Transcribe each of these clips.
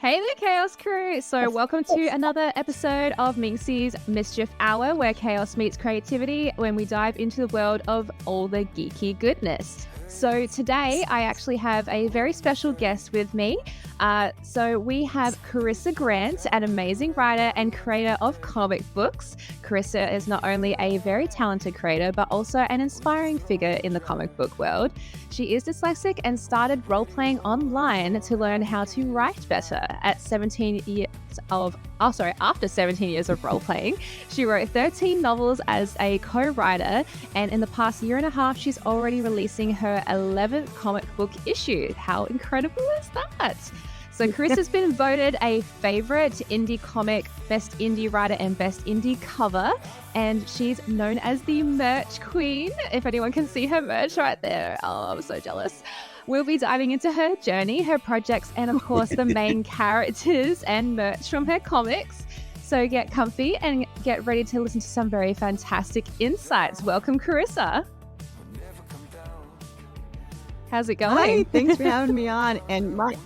Hey there, Chaos Crew! So welcome to another episode of Minxy's Mischief Hour, where chaos meets creativity when we dive into the world of all the geeky goodness. So today I actually have a very special guest with me. So we have Corissa Grant, an amazing writer and creator of comic books. Corissa is not only a very talented creator, but also an inspiring figure in the comic book world. She is dyslexic and started role-playing online to learn how to write better. After 17 years of role-playing, she wrote 13 novels as a co-writer, and in the past year and a half, she's already releasing her 11th comic book issue. How incredible is that? So Carissa's been voted a favorite indie comic, best indie writer, and best indie cover. And she's known as the merch queen. If anyone can see her merch right there. Oh, I'm so jealous. We'll be diving into her journey, her projects, and of course the main characters and merch from her comics. So get comfy and get ready to listen to some very fantastic insights. Welcome, Corissa. How's it going? Hi, thanks for having me on. And my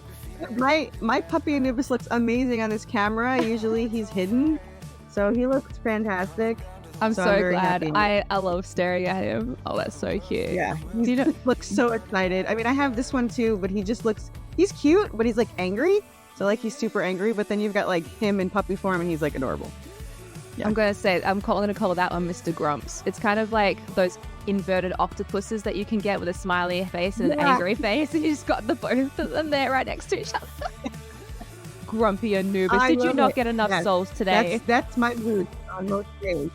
puppy Anubis looks amazing on this camera. Usually he's hidden, so he looks fantastic. I'm so glad. I love staring at him. Oh, that's so cute. Yeah, he looks so excited. I mean, I have this one too, but he's cute, but he's like angry. So like he's super angry, but then you've got like him in puppy form and he's like adorable. Yeah. I'm going to call that one Mr. Grumps. It's kind of like those inverted octopuses that you can get with a smiley face and an angry face, and you just got the both of them there right next to each other. Grumpy Anubis. Did you not get enough souls today? That's my mood on most days.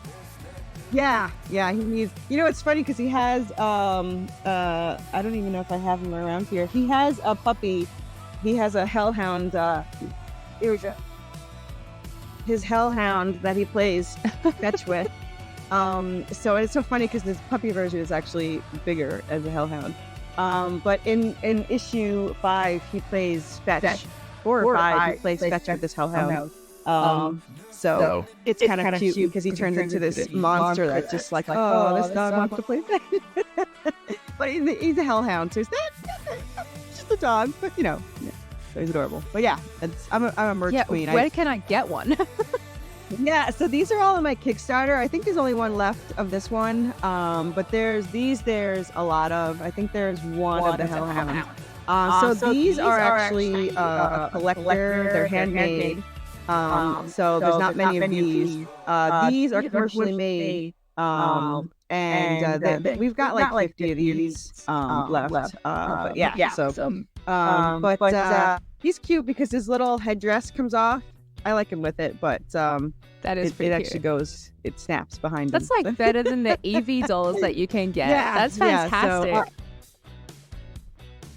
Yeah, he needs. You know, it's funny because he has I don't even know if I have him around here. He has a puppy. He has a hellhound. Here we go. His hellhound that he plays fetch with. So it's so funny because this puppy version is actually bigger as a hellhound. But in issue 5, he plays fetch. 4 or 5, he plays fetch with this hellhound. So it's kind of cute because he turns into this monster that's just like, oh, this dog wants to play fetch. But he's a hellhound, so he's just a dog, but you know. Yeah. So he's adorable. But yeah, I'm a merch queen. Where can I get one? Yeah, so these are all in my Kickstarter. I think there's only one left of this one. But there's a lot of. I think there's one of the hellhound. So these are actually a collector. They're handmade. So there's not many of these. These are commercially made. And we've got like 50 of these left. But yeah, so he's cute because his little headdress comes off. I like him with it, but that is it actually goes. It snaps behind. That's him. Like better than the Eevee dolls that you can get. Yeah, that's fantastic.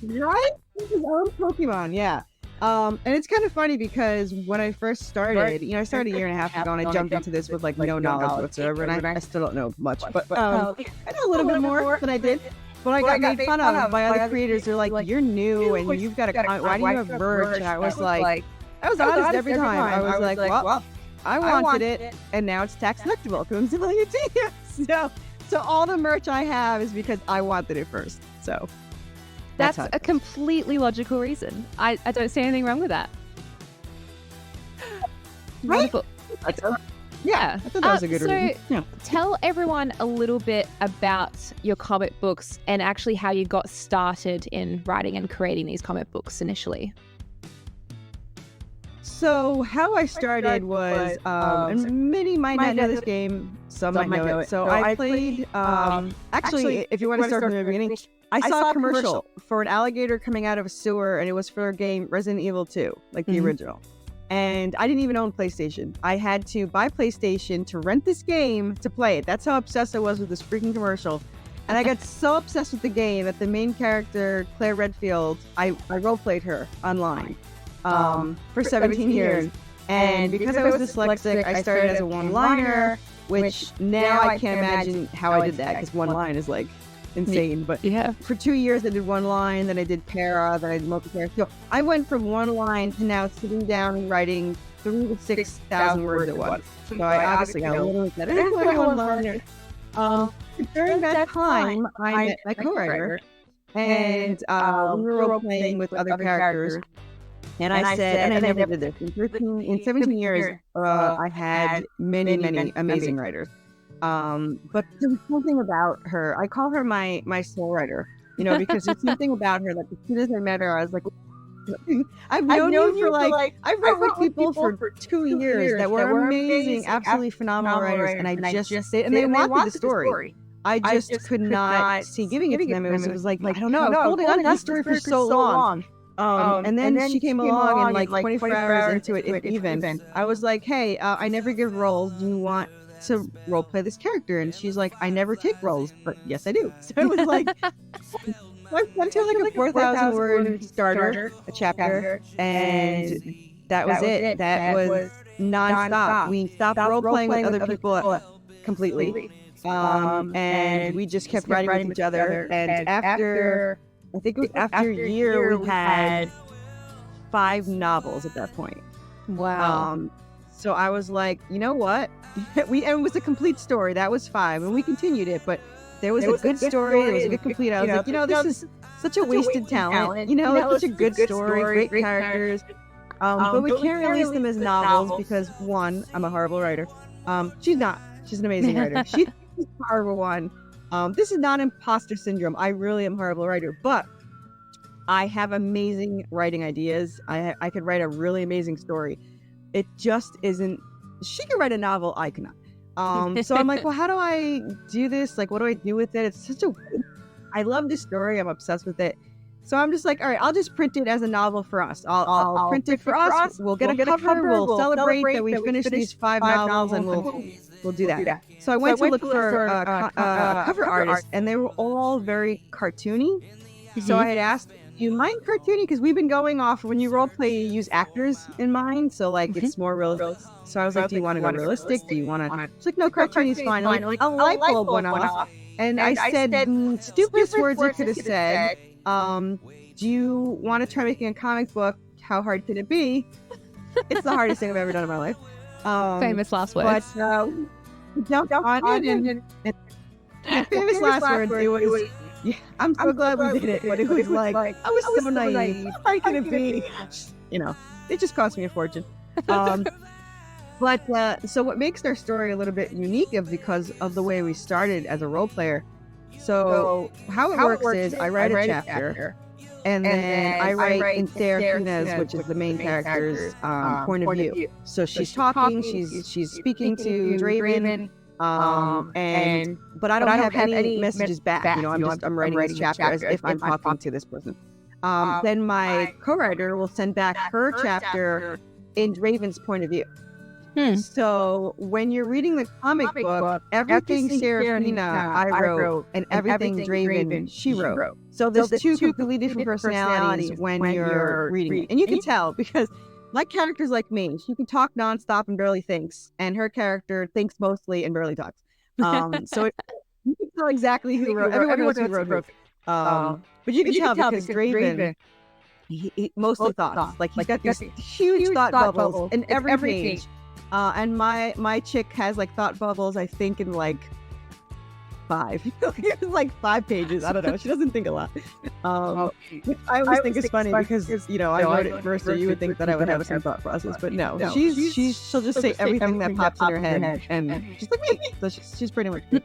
Right? His own Pokemon, yeah. And it's kind of funny because when I first started, I started a year and a half ago, and I jumped into this with like no knowledge whatsoever, and I still don't know much, but I know a little bit more than I did. But I got made fun of by other creators. They're like, "You're new, and you've got why do you have merch?" And I was like, I was honest every time. I was like, well, I wanted it, and now it's tax deductible because I'm still a genius. So all the merch I have is because I wanted it first. So that's a completely logical reason. I don't see anything wrong with that. Right? Yeah, I thought that was a good reason. Yeah. Tell everyone a little bit about your comic books and actually how you got started in writing and creating these comic books initially. So how I started was, and many might not know this game, some might know it. So I played, actually, if you want to start from the beginning, I saw a commercial for an alligator coming out of a sewer, and it was for a game Resident Evil 2, like the original. And I didn't even own PlayStation. I had to buy PlayStation to rent this game to play it. That's how obsessed I was with this freaking commercial. And I got so obsessed with the game that the main character, Claire Redfield, I role-played her online for 17 years. And because I was dyslexic, I started as a one-liner, which now I can't imagine how I did that, because one line is like insane. But yeah, for 2 years I did one line, then I did para, then I did multi-character. So I went from one line to now sitting down and writing 3,000 to 6,000 words at once. So I obviously got a little bit better at one-liner. During that time, I met my co-writer, and we were role-playing with other characters. And I said, and I never did this. In 17 years, I had many amazing writers. But there's something about her. I call her my soul writer, because there's something about her that as soon as I met her, I was like, I've known you for like, I've worked with people for 2 years that were amazing, absolutely phenomenal writers, and I just say, and they wanted the story. I just could not see giving it to them. It was like I don't know. I was holding on to this story for so long. And then she came along and like 24 hours into it even. I was like, hey, I never give roles. Do you want to role play this character? And she's like, I never take roles, but yes, I do. So it was like, I sent her like a 4,000 word starter, a chapter, and that was it. That was nonstop. We stopped role playing with other people completely. And we just kept writing with each other. And after, I think it was after a year, we had 5 novels at that point. Wow. So I was like, you know what? And it was a complete story. That was 5, and we continued it. But there was a good story. There was a good complete. I was like, this is such a wasted talent. It's such a good story, great characters. But we can't release them as novels because, one, I'm a horrible writer. She's not. She's an amazing writer. She's a horrible one. This is not imposter syndrome. I really am a horrible writer, but I have amazing writing ideas. I could write a really amazing story. It just isn't. She can write a novel. I cannot. So I'm like, well, how do I do this? Like, what do I do with it? It's such a. I love this story. I'm obsessed with it. So I'm just like, all right, I'll just print it as a novel for us. I'll print it for us. We'll get a cover. We'll celebrate that we finished these 5 novels, and we'll do that. So I went to look for cover artists, and they were all very cartoony. So I had asked, do you mind cartoony? Because we've been going off, when you role play, you use actors in mind. So like it's more real. So I was like, do you want to go realistic? Do you want to? She's like, no, cartoony's fine. I'm like, a light bulb went off. And I said, stupidest words I could have said. Do you want to try making a comic book? How hard can it be? It's the hardest thing I've ever done in my life. Famous last words. But jumped on it, and famous last words. It was. Yeah, I'm so glad we did it. But it was like I was so naive. How hard can it be? It just cost me a fortune. But so what makes our story a little bit unique is because of the way we started as a role player. So how it works is I write a chapter, and then I write in Seraphina's, which is the main character's point of view. So she's talking, she's speaking to Draven, but I don't have any messages back. I'm writing this chapter as if I'm talking to this person. Then my co-writer will send back her chapter in Draven's point of view. So when you're reading the comic book, everything Seraphina I wrote, and everything Draven she wrote. So there's 2 completely different personalities when you're reading it. And you can tell because my character's like me. She can talk nonstop and barely thinks, and her character thinks mostly and barely talks. So you can tell exactly who wrote. Everyone knows who wrote. But you can tell because Draven, he mostly thoughts. Like he's got these huge thought bubbles in every page. And my chick has like thought bubbles, I think, in like 5. It's like 5 pages. I don't know. She doesn't think a lot. I always think it's funny because I wrote it first, so you would think that I would have some thought process, but no. She'll just say everything that pops in her head, and she's like me. So she's pretty much me.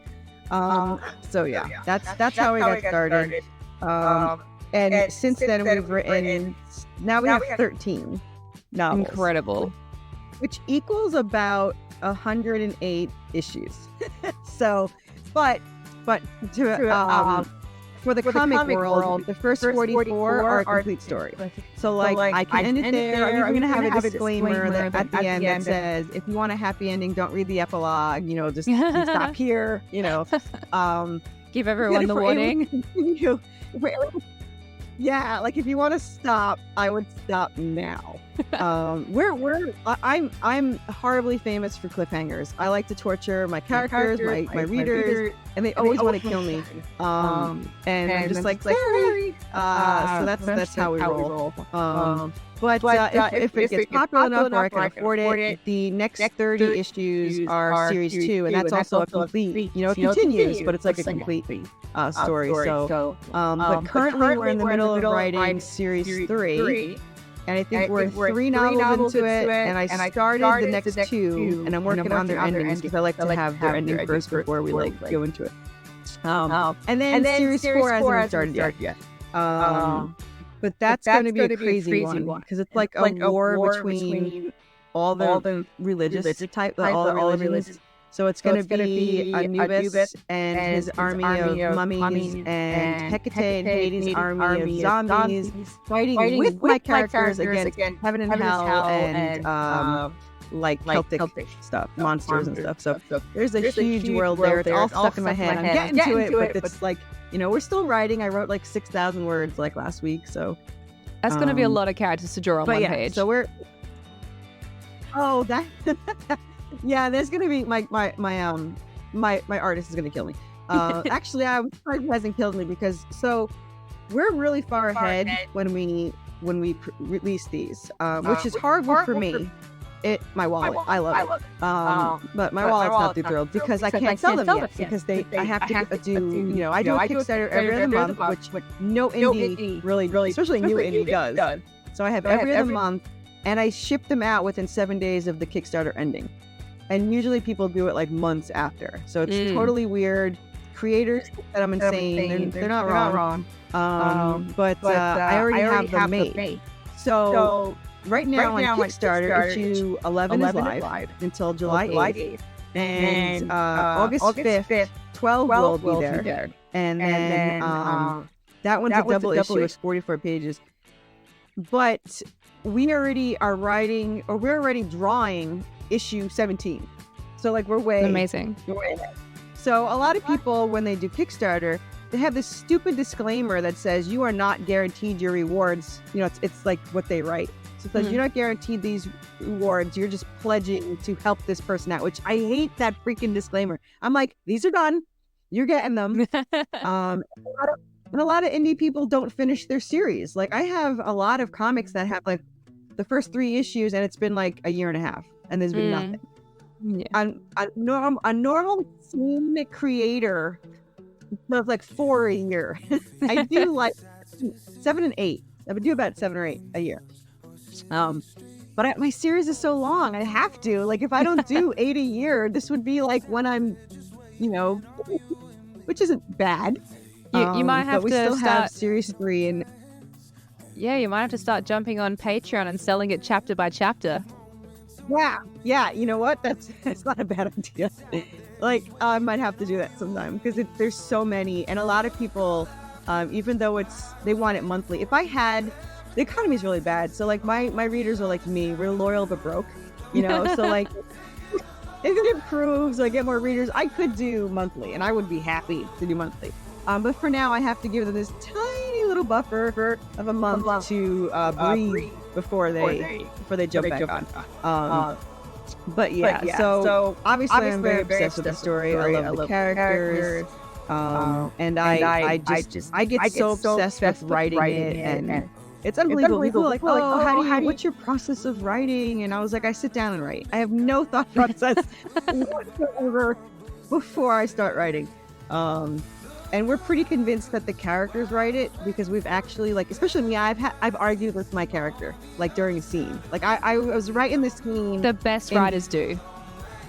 So yeah, that's how we got started. And since then we've written. Now we have 13 novels. Incredible. Which equals about 108 issues. So, but to for the comic world, the first 44 are a complete story. So like I can end it there. I'm even gonna have a disclaimer that at the end that says, if you want a happy ending, don't read the epilogue. Just stop here. Give everyone the warning. Yeah, like if you want to stop, I would stop now. I'm horribly famous for cliffhangers. I like to torture my characters, my readers, and they always want to kill me. And I'm just like, sorry. So that's how we roll. But if it gets popular enough or I can afford it, the next 30 issues are series 2, and that's also a complete, it continues, but it's like a complete story. So, but currently we're in the middle of writing series 3. And I think we're three novels into it, and I started the next two, and I'm working on their endings because I like to have their ending first before we like go into it. And then series 4 hasn't started yet. But that's going to be a crazy one because it's like a war between all the religious type, all the religions. So it's going to be Anubis and his army of mummies, and Hecate and Hades' army of zombies fighting with my characters against heaven and hell and like Celtic stuff, monsters and stuff. So there's a huge world there. It's all stuck in my head. I'm getting to it, but it's like, we're still writing. I wrote like 6,000 words like last week. So that's going to be a lot of characters to draw on one page. So we're... Oh, that... Yeah, there's gonna be my artist is gonna kill me. Actually, I'm surprised he hasn't killed me because we're really far ahead when we release these, which is hard work for me. My wallet, I love it. But my wallet's not too thrilled because I can't sell them yet because I have to do I do a Kickstarter every other month, which no indie really, especially new indie does. So I have every other month, and I ship them out within 7 days of the Kickstarter ending. And usually people do it like months after. So it's totally weird. Creators that I'm insane. They're not wrong. But I already have them made. So right now on Kickstarter, issue 11 is live until July 8th. And August 5th, 12 will be there. And then that one's a double issue. It's 44 pages. But we already are writing, or we're already drawing issue 17. So like we're way amazing. So a lot of people, when they do Kickstarter, they have this stupid disclaimer that says you are not guaranteed your rewards. It's like what they write. So it says you're not guaranteed these rewards. You're just pledging to help this person out, which I hate that freaking disclaimer. I'm like, these are done. You're getting them. And a lot of indie people don't finish their series. Like I have a lot of comics that have like the first 3 issues and it's been like a year and a half. And there's been nothing. Yeah. A normal scene creator does like 4 a year. I do like 7 and 8. I would do about 7 or 8 a year. But my series is so long. I have to. Like if I don't do 8 a year, this would be like when I'm, which isn't bad. You might have but we to still start have series 3 and. Yeah, you might have to start jumping on Patreon and selling it chapter by chapter. Yeah. You know what? That's not a bad idea. Like I might have to do that sometime because there's so many, and a lot of people, even though they want it monthly. If I had, the economy is really bad, so like my readers are like me. We're loyal but broke, So like, if it improves, I get more readers. I could do monthly, and I would be happy to do monthly. But for now, I have to give them this tiny little buffer of a month to breathe before they jump back on. But yeah, so obviously I'm very obsessed with the story. I love the characters, and I get so obsessed with writing it, and it's unbelievable. People are like, oh, what's your process of writing? And I was like, I sit down and write. I have no thought process whatsoever before I start writing. And we're pretty convinced that the characters write it because we've actually, like, especially me, I've argued with my character, like, during a scene. Like, I was writing the scene. The best writers do.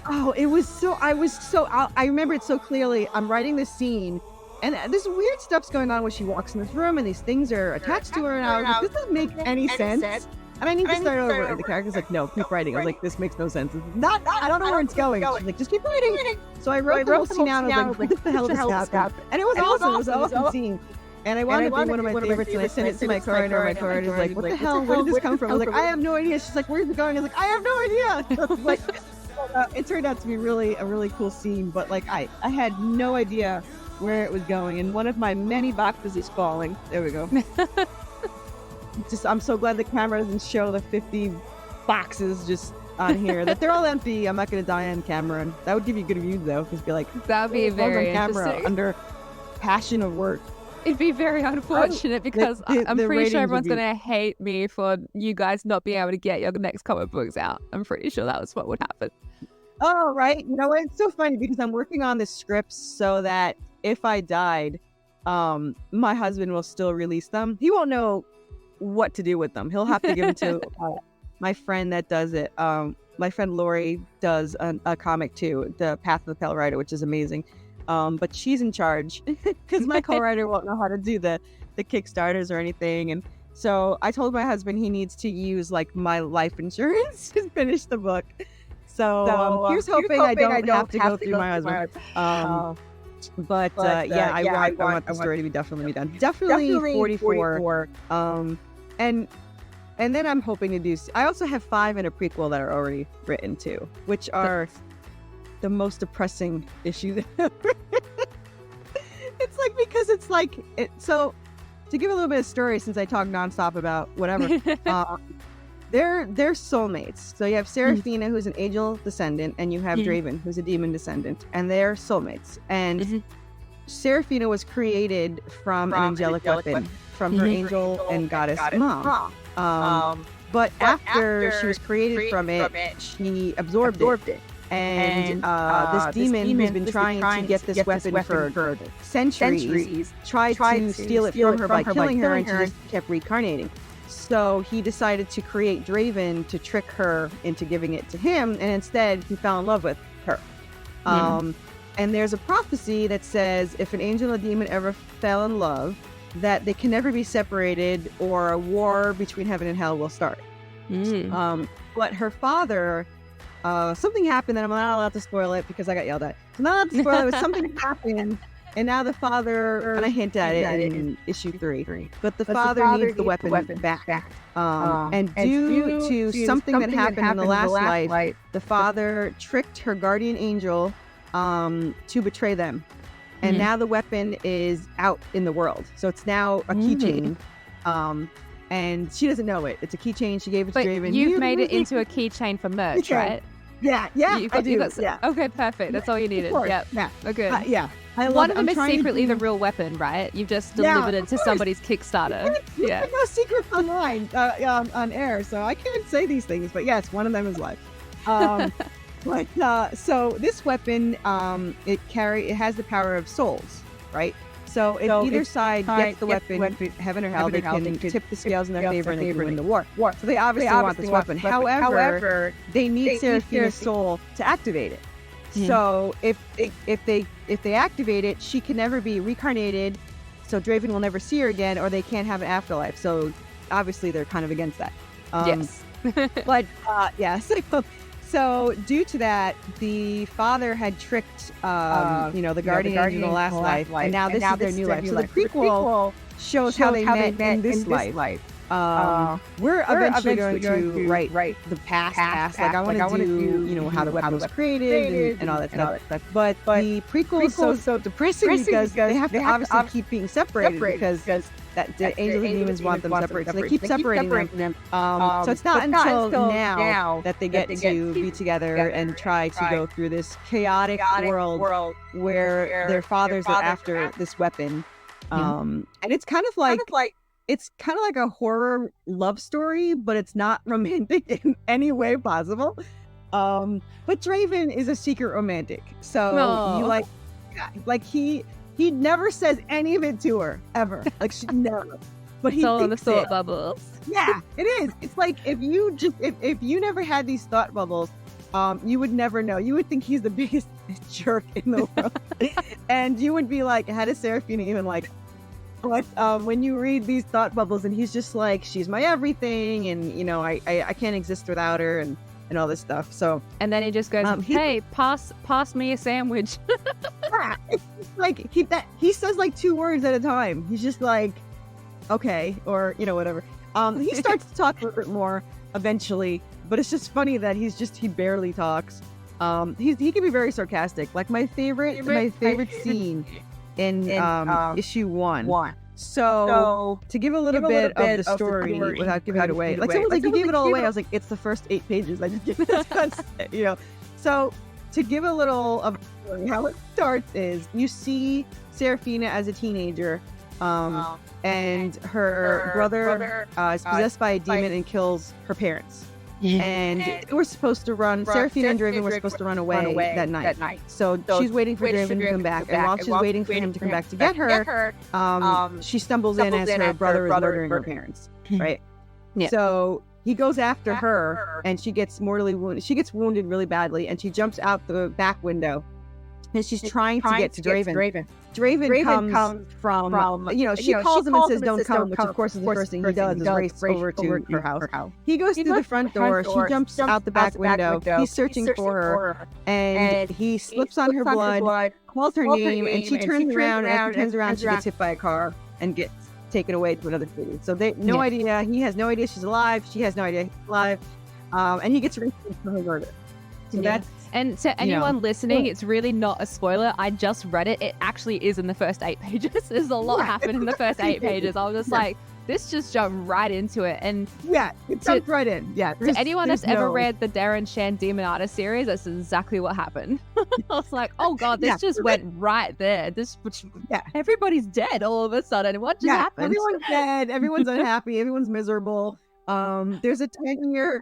Oh, I remember it so clearly. I'm writing this scene, and this weird stuff's going on when she walks in this room, and these things are attached to her, and I was like, this doesn't make any sense. And I need to start over. And the character's like, no, keep writing. I was like, this makes no sense. I don't know where it's going. She's like, just keep writing. So I wrote the whole scene out. I was like, what the hell just happened? And it was awesome. It was an awesome scene. And I wanted to be one of my favorites, and I sent it to my coordinator. My coordinator's like, what the hell? Where did this come from? I was like, I have no idea. She's like, where's it going? I was like, I have no idea. Like, it turned out to be a really cool scene, but like I had no idea where it was going, and one of my many boxes is falling. There we go. I'm so glad the camera doesn't show the 50 boxes just on here. That they're all empty. I'm not going to die on camera. And that would give you good views though, because be like, that would be very on camera interesting. Under passion of work. It'd be very unfortunate because I'm pretty sure everyone's going to hate me for you guys not being able to get your next comic books out. I'm pretty sure that was what would happen. Oh, right. You know what? It's so funny because I'm working on the scripts so that if I died, my husband will still release them. He won't know what to do with them. He'll have to give them to my friend that does it. My friend Lori does a comic too, The Path of the Pale Rider, which is amazing. But she's in charge because my co-writer won't know how to do the Kickstarters or anything. And so I told my husband he needs to use like my life insurance to finish the book. So here's hoping I don't have to go through my husband. But I want the story to be definitely done. Definitely 44. And then I'm hoping to do. I also have 5 in a prequel that are already written too, which are the most depressing issue. It's like because it's like it. So to give a little bit of story, since I talk nonstop about whatever, they're soulmates. So you have Seraphina, who's an angel descendant, and you have Draven, who's a demon descendant, and they're soulmates. And Seraphina was created from an angelic weapon from her angel and goddess mom. But after she was created from it, she absorbed it. And this demon who's been trying to get this weapon for centuries tried to steal it from her by killing her, and she just kept reincarnating. So he decided to create Draven to trick her into giving it to him, and instead he fell in love with her. And there's a prophecy that says if an angel and a demon ever fell in love, that they can never be separated, or a war between heaven and hell will start. But her father, something happened that I'm not allowed to spoil it because I got yelled at. So not allowed to spoil it, but something happened, and now the father, and I hint at it in issue 3, but the father needs the weapon back. And due to something that happened in the last life, the father tricked her guardian angel to betray them. And now the weapon is out in the world. So it's now a keychain. And she doesn't know it. It's a keychain. She gave it to Draven. You've made it into a keychain for merch, right? Yeah, I do. Okay, perfect. That's all you needed. Yeah. Okay. One of them is secretly the real weapon, right? You've just delivered it to somebody's Kickstarter. Yeah. No secrets online on air, so I can't say these things. But yes, one of them is live. So this weapon, it has the power of souls, right? So if either side gets the weapon, heaven or hell, they can tip the scales in their favor and they can win the war. So they obviously want this weapon. However, they need Seraphina's soul to activate it. So if they activate it, she can never be reincarnated. So Draven will never see her again, or they can't have an afterlife. So obviously they're kind of against that. Yes. But yes. So due to that, the father had tricked, the guardian angel in the last life, and now this is their new life. So the prequel shows how they met in this life. We're eventually going to write the past. Like I want to do, how the weapon was created and all that stuff. But the prequel is so depressing because they have to obviously keep being separated because the angels and demons want them separated. So they keep separating them. So it's not until now that they get to be together and try to go through this chaotic world where their fathers are after this weapon. And it's kind of like a horror love story, but it's not romantic in any way possible. But Draven is a secret romantic. So he never says any of it to her ever. Like she never. But it's all in the thought bubbles. Yeah, it is. It's like if you never had these thought bubbles, you would never know. You would think he's the biggest jerk in the world, and you would be like, how does Seraphina even like? But when you read these thought bubbles, and he's just like, she's my everything, and I can't exist without her, and all this stuff. So and then he just goes, hey, pass me a sandwich. It's like he says like 2 words at a time. He's just like, okay, or whatever. He starts to talk a little bit more eventually, but it's just funny that he barely talks. He can be very sarcastic. Like my favorite scene in issue 1. So to give a little bit of the story without giving it away, like someone's like, you gave it all away. I was like, it's the first 8 pages. I just give it So to give a little of how it starts is you see Seraphina as a teenager, and her brother is possessed by a demon and kills her parents. and they were supposed to run. Seraphina and Draven were supposed to run away that night. So she's waiting for Draven to come back, and while she's waiting for him to come back to get her, she stumbles in as her brother is murdering her parents. Right. Yeah. So he goes after her, and she gets mortally wounded. She gets wounded really badly, and she jumps out the back window, and she's trying to get to Draven. Draven comes from, she calls him and says, "Don't come," which of course is the first thing he does is race over to her house. He goes through the front door. She jumps out the back window. He's searching for her, and he slips on her blood, calls her name, and she turns around. As she turns around, she gets hit by a car and gets taken away to another city. So they no idea. He has no idea she's alive. She has no idea he's alive, and he gets arrested for her murder. So that's. And to anyone listening, it's really not a spoiler. I just read it. It actually is in the first 8 pages. There's a lot happened in the first 8 pages. I was just like, this just jumped right into it. And it jumped right in. Yeah. To anyone that's ever read the Darren Shan Demonata series, that's exactly what happened. I was like, oh God, this just went right there. Everybody's dead all of a sudden. What just happened? Everyone's dead. Everyone's unhappy. Everyone's miserable. There's a 10-year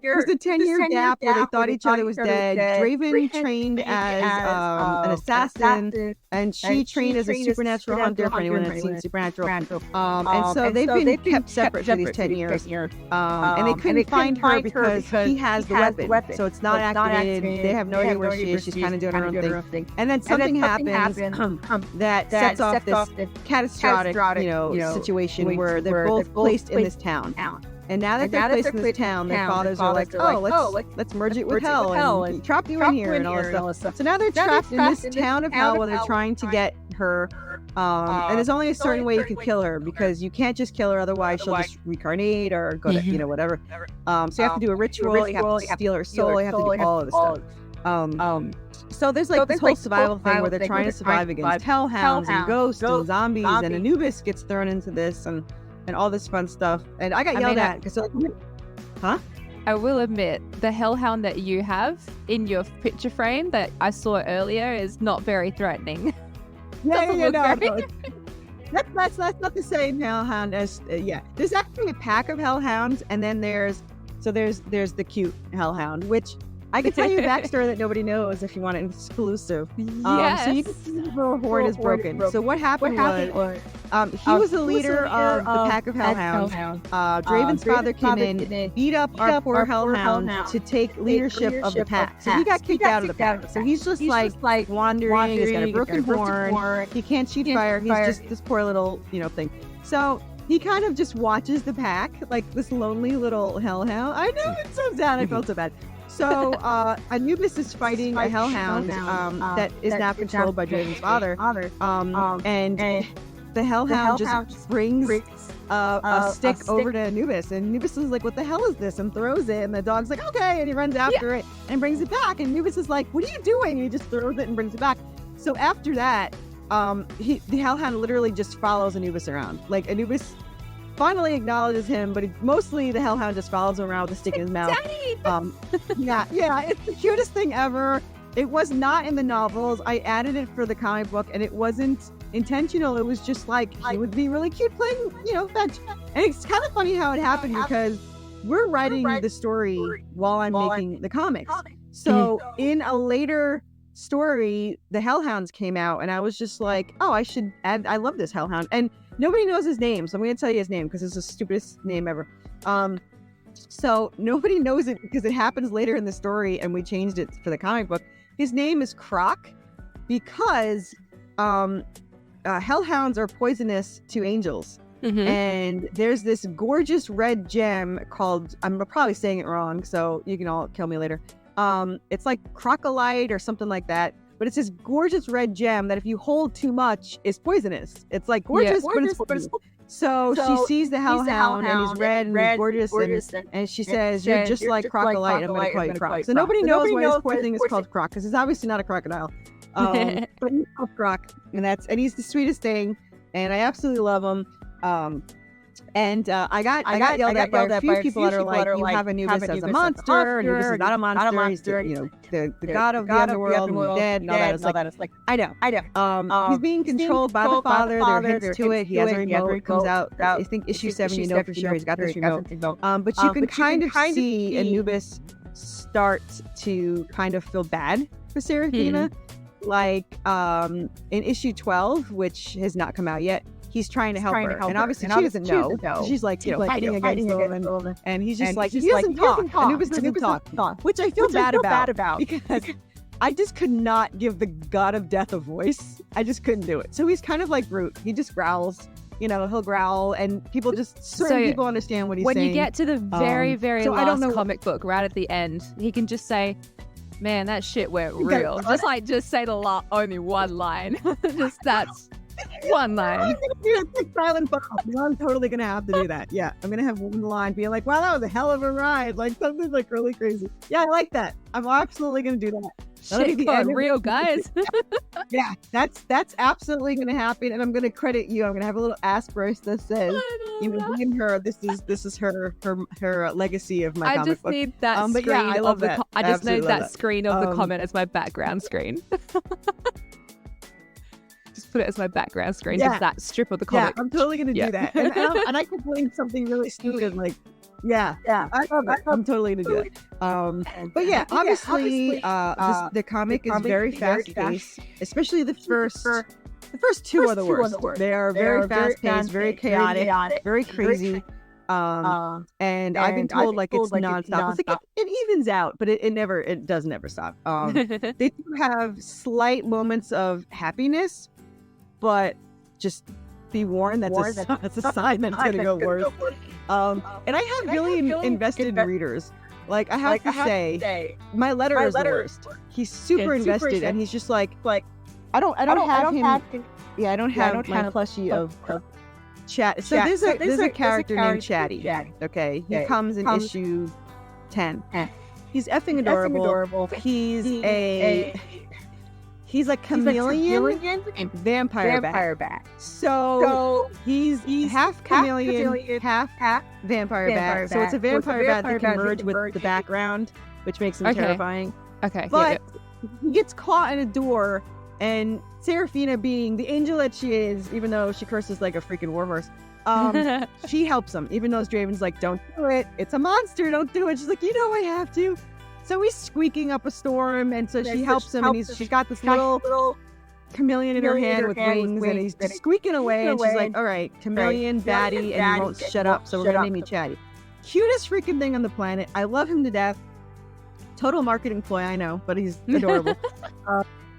gap where they thought each other was dead. Draven trained as an assassin, and she trained as a supernatural hunter for anyone that's seen Supernatural. And so they've been kept separate for these 10 years. And they couldn't find her because he has the weapon. So it's not activated. They have no idea where she is. She's kind of doing her own thing. And then something happens that sets off this catastrophic, situation where they're both placed in this town. And now that they're placed in this town, their fathers are like, let's merge it with hell and trap you in here and all this stuff. So now they're trapped in this town of hell where they're trying to get her. And there's only a certain way you can kill her, because you can't just kill her, otherwise she'll just reincarnate or go to, whatever. So you have to do a ritual, you have to steal her soul, you have to do all of this stuff. So there's like this whole survival thing where they're trying to survive against hellhounds and ghosts and zombies, and Anubis gets thrown into this and all this fun stuff. And I got yelled at because I will admit, the hellhound that you have in your picture frame that I saw earlier is not very threatening. No. That's not the same hellhound as There's actually a pack of hellhounds, and then there's the cute hellhound, which I can tell you a backstory that nobody knows if you want an exclusive. Yes. So you can see the horn is broken. So what happened was he was the leader of the pack of hellhounds. Draven's father came in, beat up our poor hellhound to take leadership of the pack. So he got kicked out of the pack. So he's just like wandering. He's got a broken horn. He can't shoot fire. He's just this poor little thing. So he kind of just watches the pack like this lonely little hellhound. I know, it's so sad. I felt so bad. So Anubis is fighting a hellhound that is now controlled by Draven's father. And the hellhound just brings a stick over to Anubis. And Anubis is like, what the hell is this? And throws it. And the dog's like, okay. And he runs after it and brings it back. And Anubis is like, what are you doing? And he just throws it and brings it back. So after that, the hellhound literally just follows Anubis around. Like, Anubis finally acknowledges him, but mostly the hellhound just follows him around with a stick in his mouth. It's the cutest thing ever. It was not in the novels. I added it for the comic book, and it wasn't intentional. It was just like, he would be really cute playing, fetch. And it's kind of funny how it happened, because we're writing the story while I'm making the comics. So in a later story, the hellhounds came out, and I was just like, oh, I should add, I love this hellhound. And nobody knows his name, so I'm going to tell you his name because it's the stupidest name ever. So nobody knows it because it happens later in the story, and we changed it for the comic book. His name is Croc because hellhounds are poisonous to angels. And there's this gorgeous red gem called, I'm probably saying it wrong, so you can all kill me later. It's like crocolite or something like that. But it's this gorgeous red gem that if you hold too much is poisonous. It's like gorgeous, but it's poisonous. So she sees the hellhound, and he's red and gorgeous, and she says, you're just like crocolite, I'm going to call you Croc. So nobody knows why this poor thing is called Croc, because it's obviously not a crocodile. But he's called Croc, and he's the sweetest thing, and I absolutely love him. And I got yelled at by a few people that are like, you have Anubis as a monster. Anubis is not a monster. He's the god of the underworld and the dead and all that. It's like, I know. He's being controlled by the father. There are hints to it. He has a remote. Comes out. I think issue 7. You know for sure he's got this remote. But you can kind of see Anubis start to kind of feel bad for Seraphina. Like in issue 12, which has not come out yet. He's trying to help her, and obviously she doesn't know. She's like, fighting against Roland, and he's just like, he doesn't talk. Anubis doesn't talk, which I feel bad about because I just could not give the god of death a voice. I just couldn't do it. So he's kind of like Groot. He just growls. He'll growl, and people people understand what he's saying. When you get to the very last comic book, right at the end, he can just say, "Man, that shit went real." Just say the only one line. Just that's. One line. I'm gonna do that silent bomb. I'm totally gonna have to do that. Yeah, I'm gonna have one line being like, "Wow, that was a hell of a ride!" Like something like really crazy. Yeah, I like that. I'm absolutely gonna do that. Shit got real, guys. Yeah, that's absolutely gonna happen, and I'm gonna credit you. I'm gonna have a little asterisk that says, "Blame her. This is her legacy of my comic book." I just need that screen of the. I just need that screen of the comment as my background screen. Just put it as my background screen. Just that strip of the comic. Yeah, I'm totally gonna do that. And I could blame something really stupid like, I'm totally gonna do it. But yeah, obviously, the comic is very fast paced, especially the first two are the worst. They are very fast paced, very chaotic, very crazy. And I've been told like it's nonstop. It's like it evens out, but it does never stop. They do have slight moments of happiness, but just be warned that's a sign that it's gonna go worse. And I have really invested readers. Like I have to say, my letter is the worst. He's super invested, and he's just like I don't have him. Yeah, I don't have my plushie of Chat. So there's a character named Chatty. Okay, he comes in issue 10. He's effing adorable. He's a chameleon vampire bat. So he's half chameleon, half vampire bat. So it's a vampire bat that can merge with the background, which makes him terrifying. Okay. But he gets caught in a door, and Seraphina, being the angel that she is, even though she curses like a freaking warhorse, she helps him. Even though Draven's like, "Don't do it. It's a monster. Don't do it." She's like, I have to. So he's squeaking up a storm, and so she helps him, and she's got this little chameleon in her hand with wings, and he's just squeaking away, and she's like, "All right, chameleon, baddie, and you won't shut up, so we're gonna name you Chatty." Cutest freaking thing on the planet. I love him to death. Total marketing ploy, I know, but he's adorable.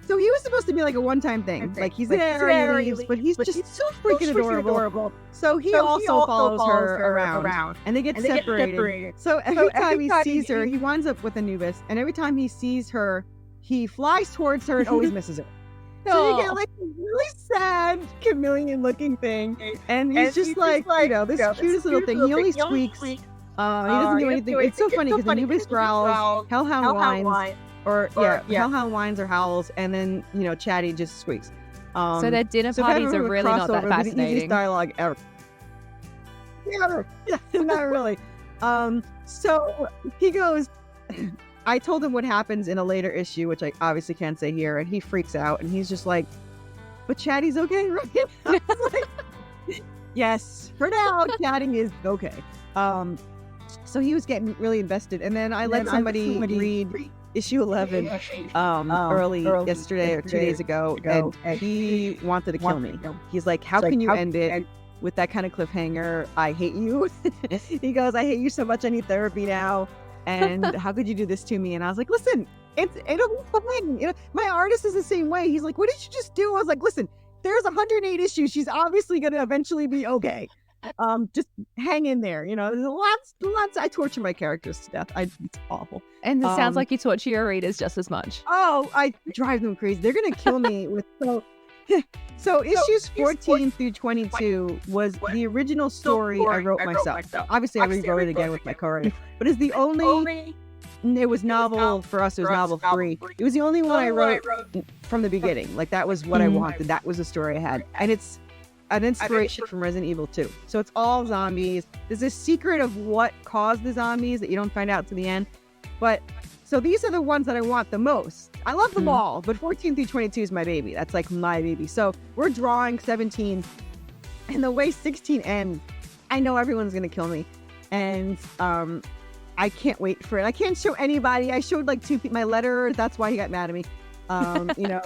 So he was supposed to be like a one-time thing. Like he's there, he leaves, but he's just so freaking adorable. So he also follows her around, and they get separated. So every time he sees her, he winds up with Anubis, and every time he sees her, he flies towards her and always misses her. So you get like a really sad chameleon-looking thing, and he's just like, this cutest little thing. He only squeaks. He doesn't do anything. It's so funny because Anubis growls, Hellhound whines. Hellhound whines or howls, and then Chatty just squeaks. So their dinner parties are really not that fascinating. The easiest dialogue ever. Yeah, not really. So he goes. I told him what happens in a later issue, which I obviously can't say here, and he freaks out, and he's just like, "But Chatty's okay, right?" I was like, yes, for now, Chatting is okay. So he was getting really invested, and then I let somebody read issue 11 early yesterday or 2 days ago, and he wanted to kill me. He's like, how can you end it with that kind of cliffhanger? I hate you. He goes, I hate you so much, I need therapy now, and how could you do this to me? And I was like, listen, it'll be fine. My artist is the same way. He's like, what did you just do? I was like, listen, there's 108 issues. She's obviously going to eventually be okay. Just hang in there. There's lots. I torture my characters to death. It's awful. And it sounds like you torture your readers just as much. Oh, I drive them crazy. They're gonna kill me with so issues 14 through 22 was the original story I wrote myself. Obviously, I rewrote it again with my co-writer, but it's the only. It was novel for us. It was novel 3. It was the only one I wrote from the beginning. Like that was what I wanted. That was the story I had, and it's an inspiration from Resident Evil 2. So it's all zombies. There's a secret of what caused the zombies that you don't find out to the end. But so these are the ones that I want the most. I love them all, but 14 through 22 is my baby. That's like my baby. So we're drawing 17, and the way 16 ends, I know everyone's gonna kill me, and I can't wait for it. I can't show anybody. I showed like 2 people my letter. That's why he got mad at me. You know,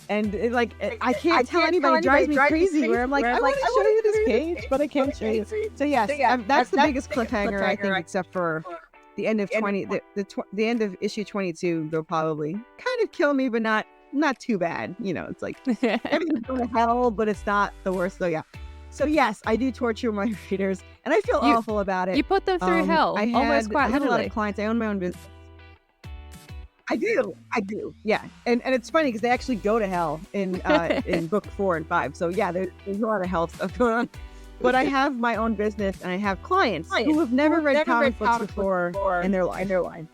and it, like I can't tell anybody. It drives me crazy. Where I'm like, I want to show you this page, but I can't show you. So yes, that's the biggest cliffhanger I think, except for the end of the end of issue 22. They'll probably kind of kill me, but not too bad. You know, it's like everything's going to hell, but it's not the worst. So yeah. So yes, I do torture my readers, and I feel awful about it. You put them through hell, almost quite I had a lot literally. of clients. I own my own business. I do, yeah, and it's funny because they actually go to hell in book 4 and 5. So yeah, there's a lot of hell stuff going on. But I have my own business, and I have clients who have never read comic books before in their life.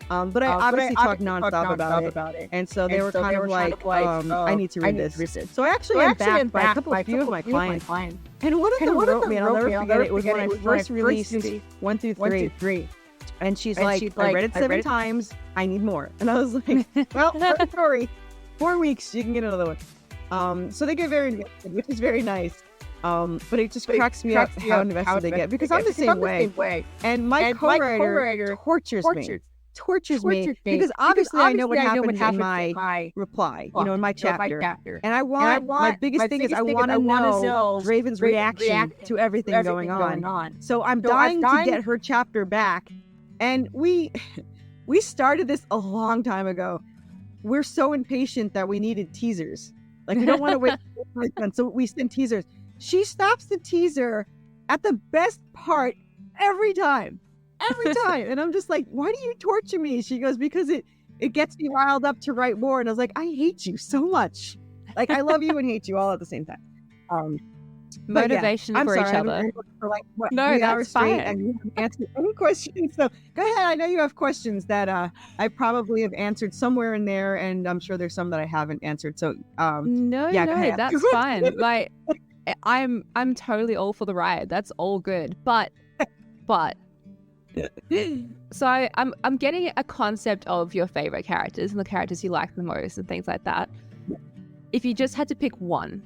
But I obviously talk nonstop about it, and so they were kind of like, I need to read this. So I actually am backed by a few of my clients. And one of them wrote me, and I'll never forget it. It was when I first released 1 through 3. And she's like, I read it 7 times. I need more. And I was like, well, sorry. 4 weeks, you can get another one. So they get very invested, which is very nice. But it just cracks me up how invested they get, because I'm the same way. And my co-writer tortures me because obviously I know what happened in my reply, you know, in my chapter. And I want my biggest thing is I want to know Raven's reaction to everything going on. So I'm dying to get her chapter back. And we started this a long time ago. We're so impatient that we needed teasers. Like, we don't want to wait. So we send teasers. She stops the teaser at the best part every time. And I'm just like, why do you torture me? She goes, because it gets me riled up to write more. And I was like, I hate you so much. Like, I love you and hate you all at the same time. Motivation for each other. For like, no, that's fine. And you haven't answered any questions. So go ahead. I know you have questions that I probably have answered somewhere in there, and I'm sure there's some that I haven't answered. So no, that's fine. Like, I'm totally all for the ride. That's all good. But so I'm getting a concept of your favorite characters and the characters you like the most and things like that. If you just had to pick one,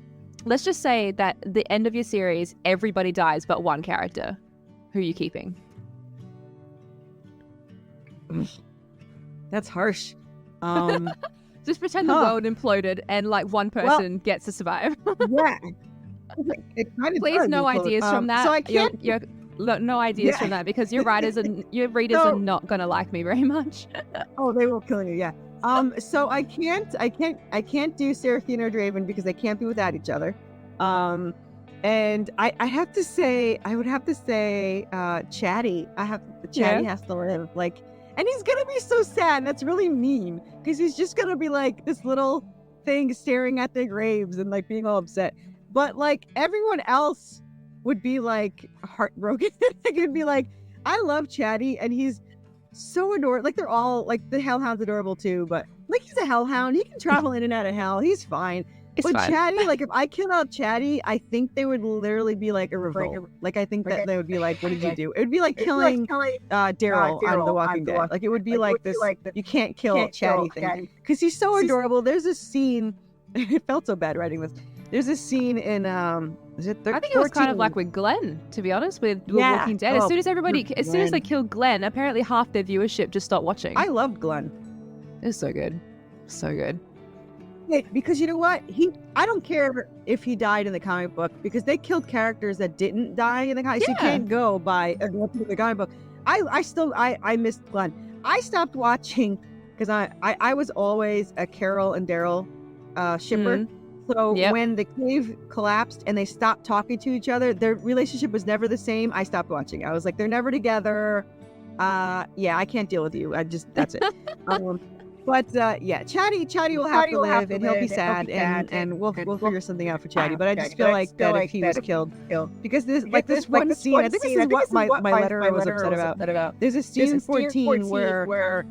let's just say that the end of your series, everybody dies but one character. Who are you keeping? That's harsh. Just pretend the world imploded and like one person gets to survive. Yeah. It kind of Please, no ideas from that. So I can't. No ideas from that, because your readers are not gonna like me very much. Oh, they will kill you. Yeah. So I can't do Seraphina or Draven because they can't be without each other. And I would have to say Chatty. Chatty has to live. Like, and he's gonna be so sad. And that's really mean, because he's just gonna be like this little thing staring at their graves and like being all upset. But like everyone else would be like heartbroken. They could be like, I love Chatty, and he's so adorable. Like, they're all like, the Hellhound's adorable too, but like, he's a Hellhound. He can travel in and out of hell. He's fine. But Chatty, like, if I kill out Chatty, I think they would literally be like a revolt. Like, I think that they would be like, what did you do? It would be like killing Daryl on The Walking Dead. Like, it would be like this, you can't kill Chatty thing. Because he's so adorable. There's a scene, it felt so bad writing this. There's a scene in, is it 13? I think it was kind of like with Glenn, to be honest, with Walking Dead. As soon as they killed Glenn, apparently half their viewership just stopped watching. I loved Glenn. It was so good. So good. Because you know what? I don't care if he died in the comic book, because they killed characters that didn't die in the comic. So you can't go by the comic book. I missed Glenn. I stopped watching because I was always a Carol and Daryl shipper. Mm-hmm. So when the cave collapsed and they stopped talking to each other, their relationship was never the same. I stopped watching. I was like, they're never together. I can't deal with you. That's it. Chatty will have to live, and he'll be sad, and we'll figure something out for Chatty. But I just feel like that if he was killed, because this one scene, I think this is what my letter was upset about. There's a scene in 14 where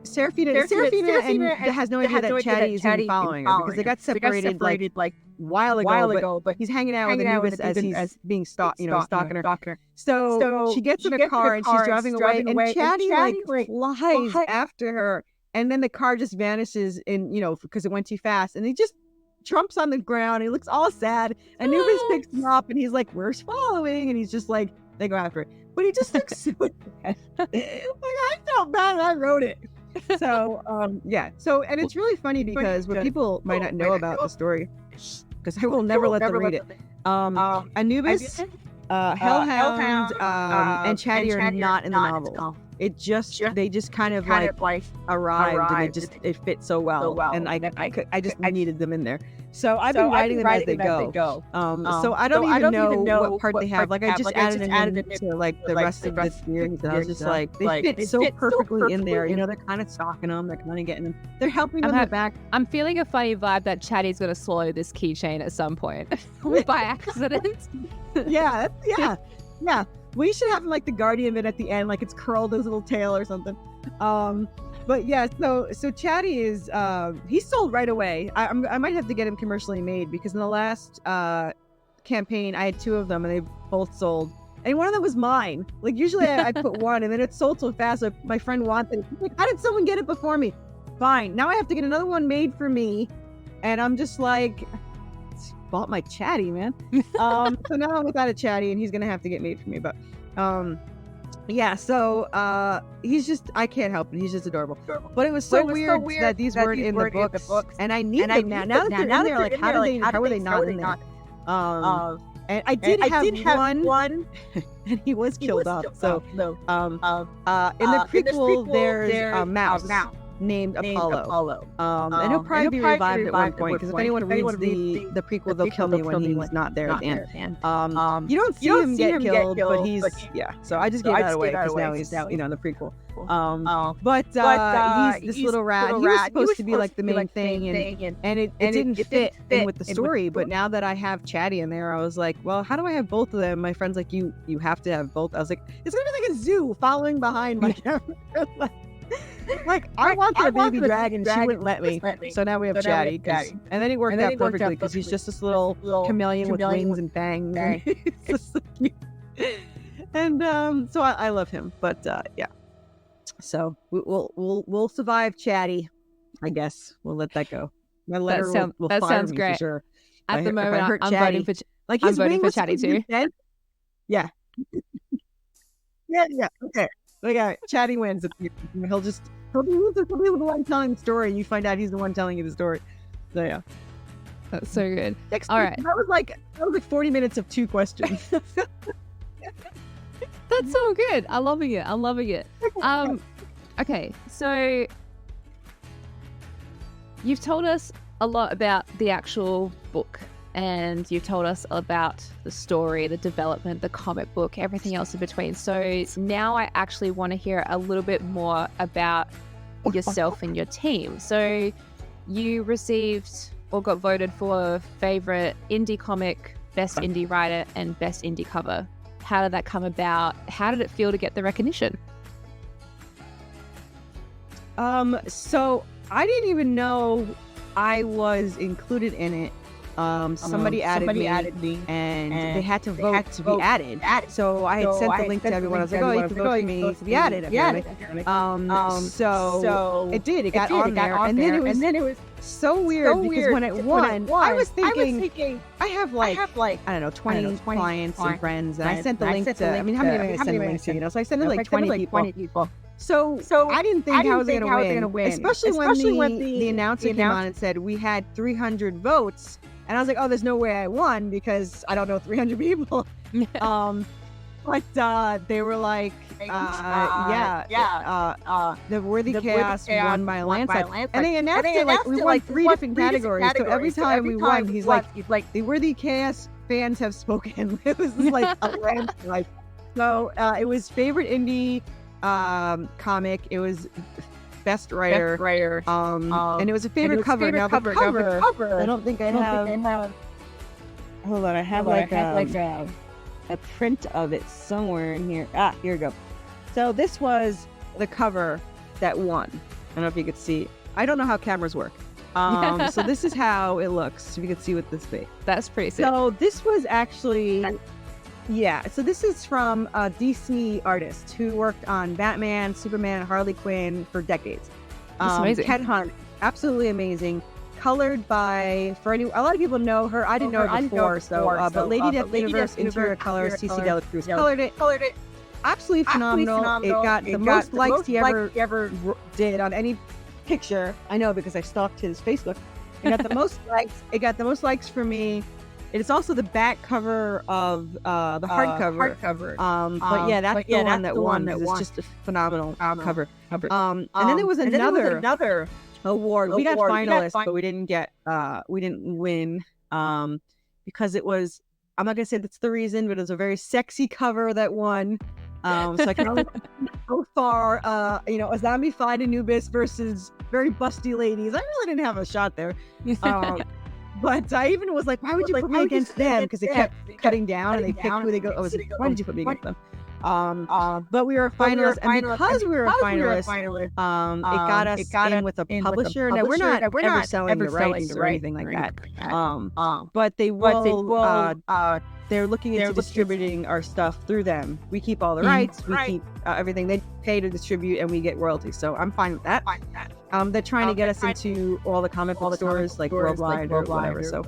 Seraphina has no idea that Chatty is even following her, because they got separated like while ago, but he's hanging out with Anubis as he's being stalking her. So she gets in a car and she's driving away, and Chatty like flies after her, and then the car just vanishes in, because it went too fast, and he just trumps on the ground. He looks all sad. Anubis picks him up, and he's like, "We're following," and he's just like, they go after it, but he just looks so bad. Like, I felt bad. I wrote it. So So, and it's really funny because what people might not know about the story, because I will never let them read it. Anubis, Hellhound, and Chatty are not in the novel. It just they just kind of like arrived, and it fit so well, and I just needed them in there. So I've been writing them as they go. So I don't even know what part they have. Like I just added them into like the rest of the series. I was just like, they fit so perfectly in there. They're kind of stalking them. They're kind of getting them. They're helping them in the back. I'm feeling a funny vibe that Chatty's gonna swallow this keychain at some point by accident. Yeah. We should have like the Guardian bit at the end, like it's curled his little tail or something. But yeah, so Chatty is he's sold right away. I might have to get him commercially made, because in the last campaign I had 2 of them and they both sold, and one of them was mine. Like usually I put one and then it sold so fast. So my friend wanted it. Like, how did someone get it before me? Fine, now I have to get another one made for me, and I'm just like, bought my Chatty, man. So now I'm without a Chatty, and he's gonna have to get made for me. But so he's just, I can't help it. He's just adorable. But it was so weird that these weren't in the books, and I need them now. Now that they're in there, like how were they not in there? And I did have one, and he was killed off. So in the prequel, there's a mouse named Apollo. And he'll probably be revived at one point, because if anyone reads the prequel, they'll kill me when he's not there at the end. You don't see him get killed, but he's so I just gave that away because now he's in the prequel. But he's this little rat. He was supposed to be like the main thing, and it didn't fit in with the story. But now that I have Chatty in there, I was like, well, how do I have both of them? My friend's like, you have to have both. I was like, it's gonna be like a zoo following behind my camera. Like, I want the baby dragon, she wouldn't let me. So now we have Chatty. And then it worked out perfectly, because he's just this little chameleon with wings and fangs. And it's just so cute. And so I love him. But yeah. So we'll survive Chatty, I guess. We'll let that go. My letter will fire sounds me great. for sure. At the moment, I'm voting for like I'm voting for Chatty too. Yeah. Yeah. Okay. Like, Chatty wins. He'll be the one telling the story, and you find out he's the one telling you the story. So yeah, that's so good. All right, that was like 40 minutes of 2 questions. That's so good. I'm loving it. Okay, so you've told us a lot about the actual book, and you've told us about the story, the development, the comic book, everything else in between. So now I actually want to hear a little bit more about yourself and your team. So you received or got voted for favorite indie comic, best indie writer, and best indie cover. How did that come about? How did it feel to get the recognition? So I didn't even know I was included in it. Somebody added me, and they had to vote to be added. So I had sent the link to everyone. I was like, oh, you can vote for me to be added. So it did. It got on there, and then it was so weird because when it won, I was thinking I have like I don't know 20 clients and friends, and I sent the link to. I mean, how many am I sending links to? So I sent it like 20 people. So I didn't think I was going to win, especially when the announcer came on and said we had 300 votes. And I was like, oh, there's no way I won because I don't know 300 people. But they were like, the Worthy Chaos won by a landslide. And they announced it like we won 3 different categories. So every time we won, he's like, the Worthy Chaos fans have spoken. It was like a landslide. So it was favorite indie comic. It was best writer. And it was a favorite cover. Now the cover. I don't think I have. Hold on, I have like a print of it somewhere in here. Here we go. So this was the cover that won. I don't know if you could see. I don't know how cameras work. So this is how it looks. If you can see what this be. That's pretty sick. So this was actually, so this is from a DC artist who worked on Batman, Superman, and Harley Quinn for decades. That's amazing. Ken Hunt, absolutely amazing. Colored by, a lot of people know her. I didn't know her before, but Lady Death Universe interior colorist CC Dela Cruz colored it. Absolutely phenomenal. It got the most likes he ever did on any picture. I know because I stalked his Facebook. It got the most likes. It got the most likes for me. It is also the back cover of the hardcover. But yeah, that's the one that won. It's just a phenomenal cover. And then there was another award. We got finalists, but we didn't get. We didn't win because it was. I'm not gonna say that's the reason, but it was a very sexy cover that won. So I can only go far. A zombie fight in Anubis versus very busty ladies. I really didn't have a shot there. But I even was like, why would you put me against them? Because they kept cutting down and they picked who they go. I was like, why did you put me against them? But we were a finalist, and because we were a finalist, it got us in with a publisher. Now we're not ever selling the rights or anything like that. But they will. They're looking into distributing our stuff through them. We keep all the rights. We keep everything. They pay to distribute, and we get royalties. So I'm fine with that. They're trying to get us into all the comic book stores, like Worldwide or whatever. So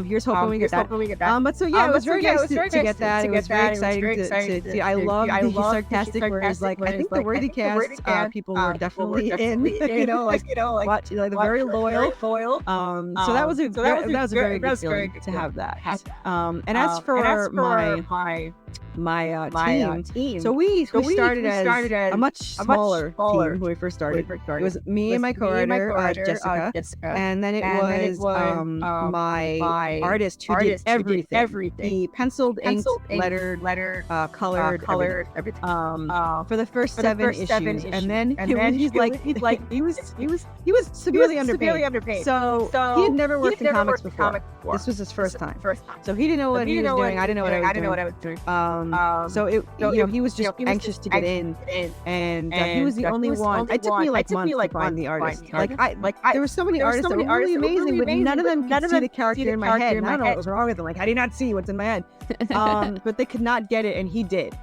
here's hoping we get that. But so yeah, it was very nice to get that. It was very exciting to see. I love the sarcastic words. Like I think the Worthy Cast people were definitely in. Watch, like the very loyal. So that was a very good feeling to have that. And as for my team. So we started as a much smaller team when we first started. It was me and my co-writer Jessica, and then it was my artist who did everything. He penciled, inked, lettered, colored everything. For the first seven issues, and then he was severely underpaid. So he had never worked in comics before. This was his first time. So he didn't know what he was doing. I didn't know what I was doing. So he was just anxious to get in, and he was the only one. It took me months to find the artist. There were so many artists that were really amazing, but none of them could see the character in my head. And I don't know what was wrong with them. Like I did not see what's in my head, but they could not get it, and he did.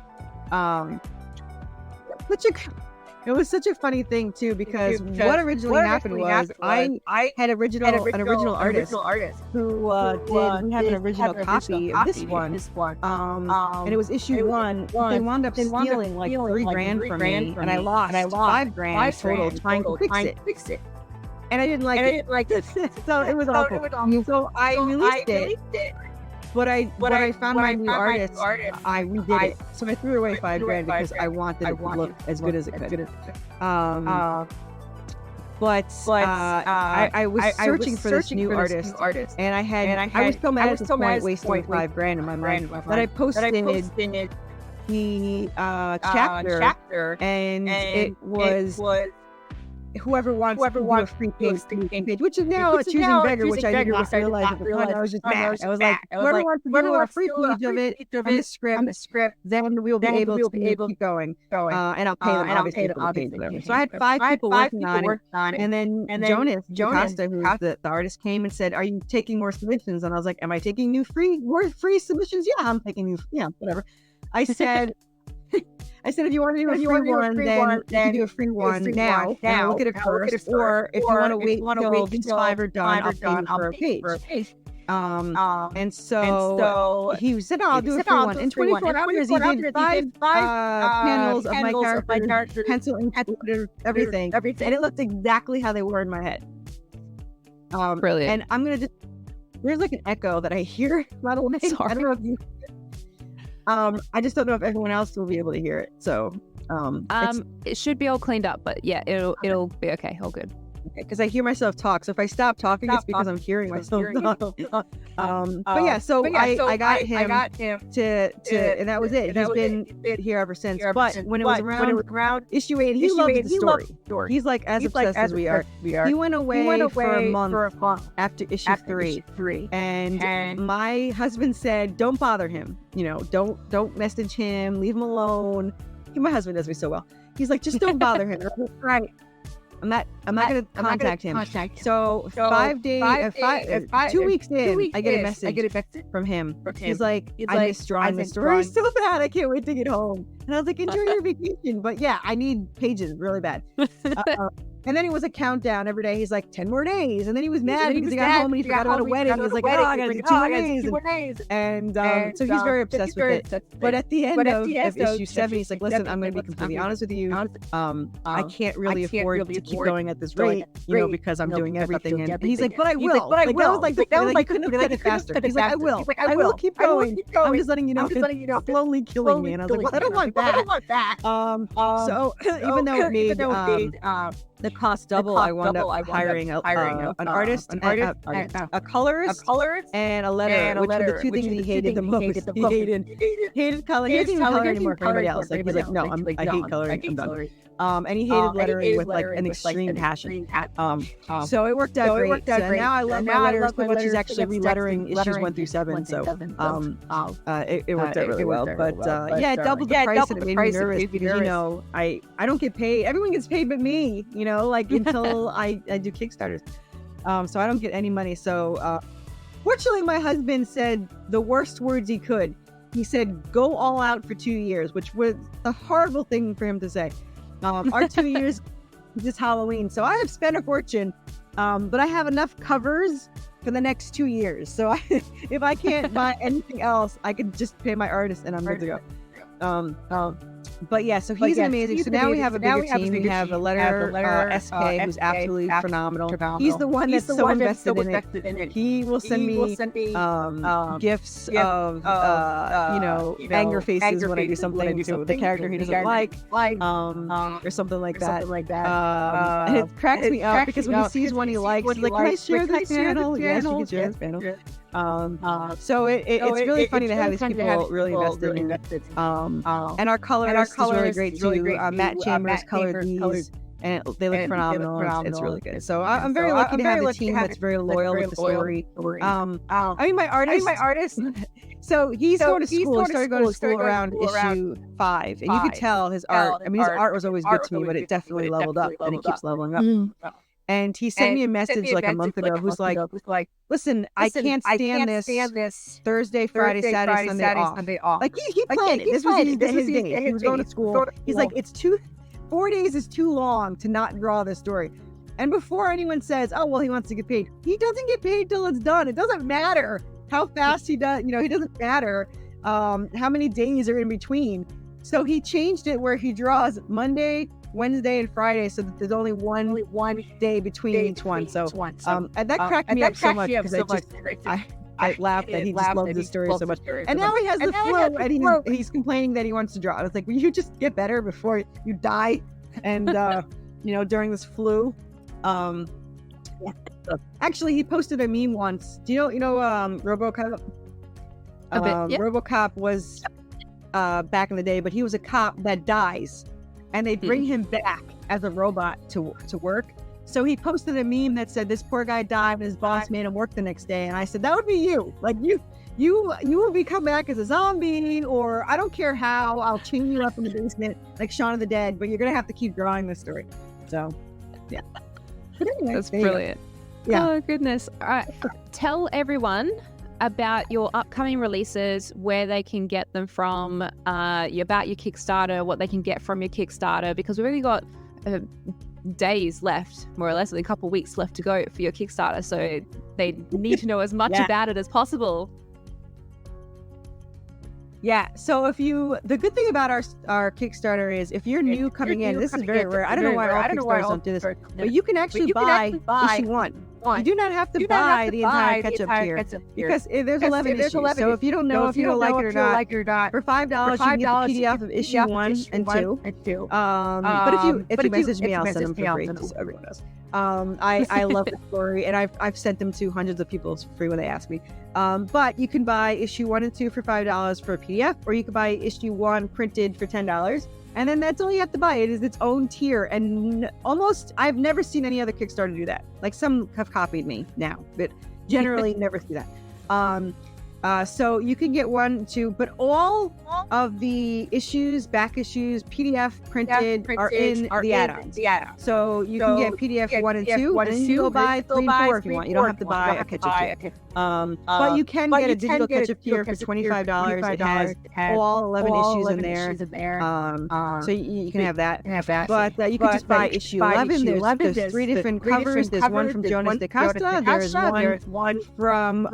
It was such a funny thing too, because what originally happened was I had an original artist who didn't have an original copy of this one. And it was issue 1. They wound up stealing like $3,000 from me, and I lost $5,000 total trying to fix it. And I didn't like it. So it was awful. So I released it. But I found my new artist, I redid it. So I threw away $5,000 because I wanted it to look as good as it could. I was searching for this new artist, and I was so mad at this point, wasting $5,000 in my mind, that I posted the chapter, and it was whoever wants a free page, which is now a choosing beggar, which I did not realize at the time. I was just mad. I was like, whoever wants to do a free page of it and the script, then we'll be able to keep going. And I'll pay them, obviously. So I had 5 people working on it, and then Jonas Costa, who's the artist, came and said, "Are you taking more submissions?" And I was like, "Am I taking new free submissions? Yeah, I'm taking whatever." I said, if you want to do a free one, then you can do a free one now. Look at it first. Or if you want to wait until these 5 are done, I'll pay you for a page. And so he said, I'll do a free one. In 24 hours, he did 5 panels of my character, pencil and everything. And it looked exactly how they were in my head. Brilliant. And I'm going to there's like an echo that I hear. Sorry. I don't know if you... I just don't know if everyone else will be able to hear it. So, it should be all cleaned up, but yeah, it'll be okay. All good. Okay, because I hear myself talk. So if I stop talking, it's because I'm hearing myself talk. But yeah, so I got him to, and that was it. He's been here ever since. But when it was around issue 8, he loves the story. He's like as obsessed as we are. He went away for a month after issue 3. And my husband said, "Don't bother him. Don't message him. Leave him alone." My husband does me so well. He's like, "Just don't bother him." Right. I'm not going to contact him. So 2 weeks in, I get a message from him. He's like, I miss drawing the story so bad. I can't wait to get home. And I was like, enjoy your vacation. But yeah, I need pages really bad. And then it was a countdown every day. He's like, 10 more days. And then he was mad because he got home and he forgot about a wedding. He was like, I got to do 2 more days. And so he's very obsessed with it. But at the end of issue 7, he's like, listen, I'm going to be completely honest with you. I can't really afford to keep going at this rate, because I'm doing everything. And he's like, but I will. That was like, you couldn't have said it faster. He's like, I will keep going. I'm just letting you know, it's slowly killing me. And I was like, well, I don't want that. So even though it made the cost double, I wound up hiring an artist, a colorist, and a letterer, which were the two things he hated the most. He hated coloring. He didn't even color anymore for anybody else. Like, he's like, no, I hate coloring. I'm done. And he hated lettering with like an extreme passion. So it worked out great. Now I love my letters so much. He's actually re-lettering issues 1 through 7. So it worked out really well. But yeah, it doubled the price, and it made me nervous because I don't get paid. Everyone gets paid but me. Like until I do Kickstarters. So I don't get any money. So fortunately, my husband said the worst words he could. He said, go all out for 2 years, which was a horrible thing for him to say. Our 2 years is this Halloween. So I have spent a fortune, but I have enough covers for the next 2 years. So if I can't buy anything else, I could just pay my artist and I'm good to go. But yeah, so he's amazing. So now we have a bigger team. We have a letterer, SK, who's absolutely phenomenal. He's the one that's so invested in it. He will send me gifts of anger faces when I do something. So the character he doesn't like, or something like that. And it cracks me up because when he sees one he likes, he's like, can I share this panel? Yes, you can share this panel. So it's really funny to have these people really invested in it. And our colorist is really great too. Matt Chambers colored these, and they look phenomenal. It's really good. So I'm very lucky to have a team that's very loyal with the story. I mean, my artist. So he's going to school. He started going to school around issue 5, and you could tell his art. I mean, his art was always good to me, but it definitely leveled up, and it keeps leveling up. And he sent me a message like a month ago who's like, listen, I can't stand this Thursday, Friday, Saturday, Sunday off. Like he planned it. This was his day. He was going to school. He's like, 4 days is too long to not draw this story. And before anyone says, oh, well, he wants to get paid, he doesn't get paid till it's done. It doesn't matter how fast he does. He doesn't matter how many days are in between. So he changed it where he draws Monday, Wednesday, and Friday, so that there's only one day between each one. So and that cracked me up so much because I laughed that he just loves the story so much. And now he has the flu, and he's complaining that he wants to draw. I was like, will you just get better before you die? And during this flu, actually, he posted a meme once. Do you know RoboCop? RoboCop was back in the day, but he was a cop that dies. And they bring him back as a robot to work. So he posted a meme that said, this poor guy died and his boss made him work the next day. And I said, that would be you. Like you will come back as a zombie, or I don't care how, I'll chain you up in the basement like Shaun of the Dead, but you're going to have to keep drawing this story. So, yeah. Anyway, that's brilliant. Yeah. Oh, goodness. All right. Tell everyone about your upcoming releases, where they can get them from, about your Kickstarter, what they can get from your Kickstarter, because we've only got days left, more or less, a couple of weeks left to go for your Kickstarter, so they need to know as much about it as possible. Yeah, so the good thing about our Kickstarter is if you're new coming in, this is very rare. I don't know why all Kickstarters don't do this, but you can actually buy issue 1. You do not have to buy the entire catch-up tier because there's 11 issues. So if you don't know if you don't like it or not, for $5 you can get the PDF of issue 1 and 2. But if you message me, I'll send them for free. So everyone knows. I love the story, and I've sent them to hundreds of people for free when they ask me. But you can buy issue 1 and 2 for $5 for a PDF, or you can buy issue 1 printed for $10. And then that's all you have to buy. It is its own tier. And I've never seen any other Kickstarter do that. Like, some have copied me now, but generally never see that. So you can get 1, 2, but all of the issues, back issues, PDF printed are in the add-ons. So you can get PDF 1 and 2, and then you go buy 3 and 4 if you want. You don't have to buy a ketchup kit. But you can get a digital ketchup here for $25. It has all 11 issues in there. So you can have that. But you can just buy issue 11. There's 3 different covers. There's one from Jonas de Costa. There's one from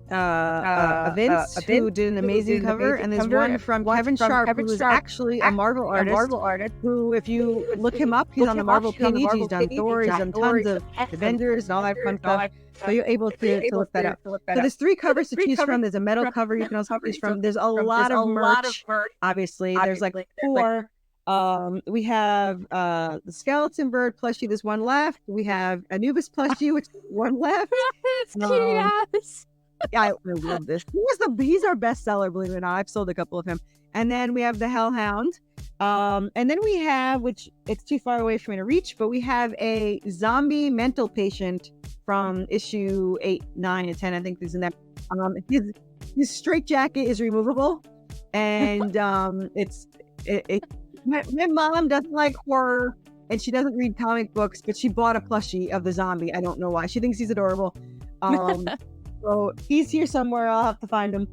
Vince, who did an amazing cover, and there's one from Kevin Sharp, who is actually a Marvel artist, who, if you look him up, he's on the Marvel page, he's done Thor, he's done tons of Avengers and all that fun stuff, so you're able to look that up. So there's 3 covers to choose from. There's a metal cover you can also choose from. There's a lot of merch, obviously. There's like 4. We have the skeleton bird plushie. There's one left. We have Anubis plushie, which is one left. It's cute. Yeah, I love this. He's our best seller, believe it or not. I've sold a couple of him. And then we have the Hellhound. And then we have, which it's too far away for me to reach, but we have a zombie mental patient from issue 8, 9, and 10. I think he's in that. His straitjacket is removable, and my mom doesn't like horror, and she doesn't read comic books, but she bought a plushie of the zombie. I don't know why. She thinks he's adorable. So he's here somewhere. I'll have to find him.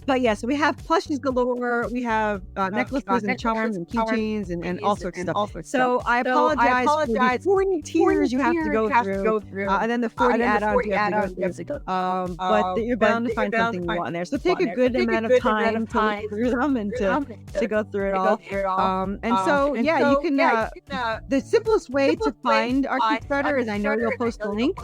But yeah, so we have plushies galore. We have necklaces and charms and keychains and all sorts of stuff. So I apologize for the 40 tiers you have to go through, and then the 40 add-ons you have to go through. But you're bound to find something you want in there. So take a good amount of time to look through them and to go through it all. And so yeah, you can. The simplest way to find our Kickstarter is, I know you'll post a link.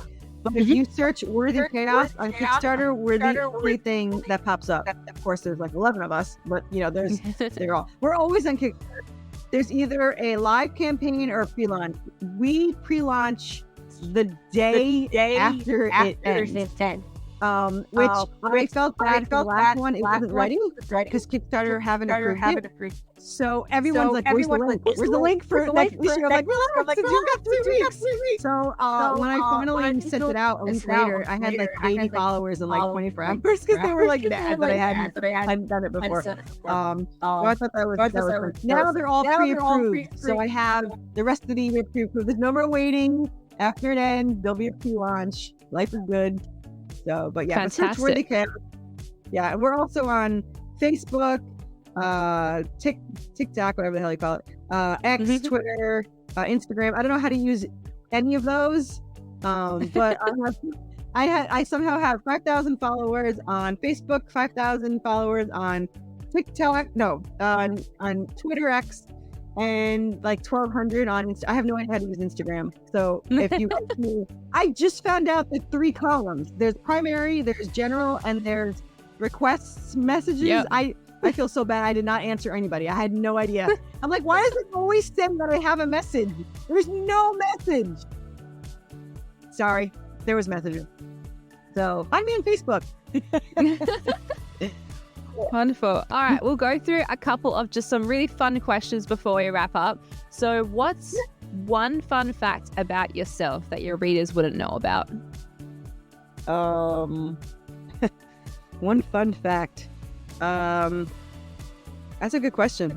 But if you search Worthy Chaos on Kickstarter, we're the only thing that pops up. Of course, there's like 11 of us, but we're always on Kickstarter. There's either a live campaign or a pre-launch. We pre-launch the day after it ends. Which I felt bad for the last one. It wasn't ready because Kickstarter haven't approved it. So everyone's like, where's the link for next issue? I'm like, relax, you've got 3 weeks. So when I finally sent it out a week later, I had like 80 followers in like 24 hours because they were like mad that I hadn't done it before. So I thought that was fun. Now they're all pre-approved. So I have the rest of the year pre-approved. There's no more waiting. After it ends, there'll be a pre-launch. Life is good. So, but yeah, search Worthy Chaos. Yeah, we're also on Facebook, TikTok, whatever the hell you call it, X, Twitter, Instagram. I don't know how to use any of those, but I somehow have 5,000 followers on Facebook, 5,000 followers on TikTok, on Twitter X, and like 1,200 on I have no idea how to use Instagram. So if you I just found out there's 3 columns. There's primary, there's general, and there's requests, messages. Yep. I feel so bad. I did not answer anybody. I had no idea. I'm like, why does it always say that I have a message? There's no message. Sorry, there was messages. So find me on Facebook. Wonderful. All right, we'll go through a couple of just some really fun questions before we wrap up. So what's one fun fact about yourself that your readers wouldn't know about? One fun fact. That's a good question.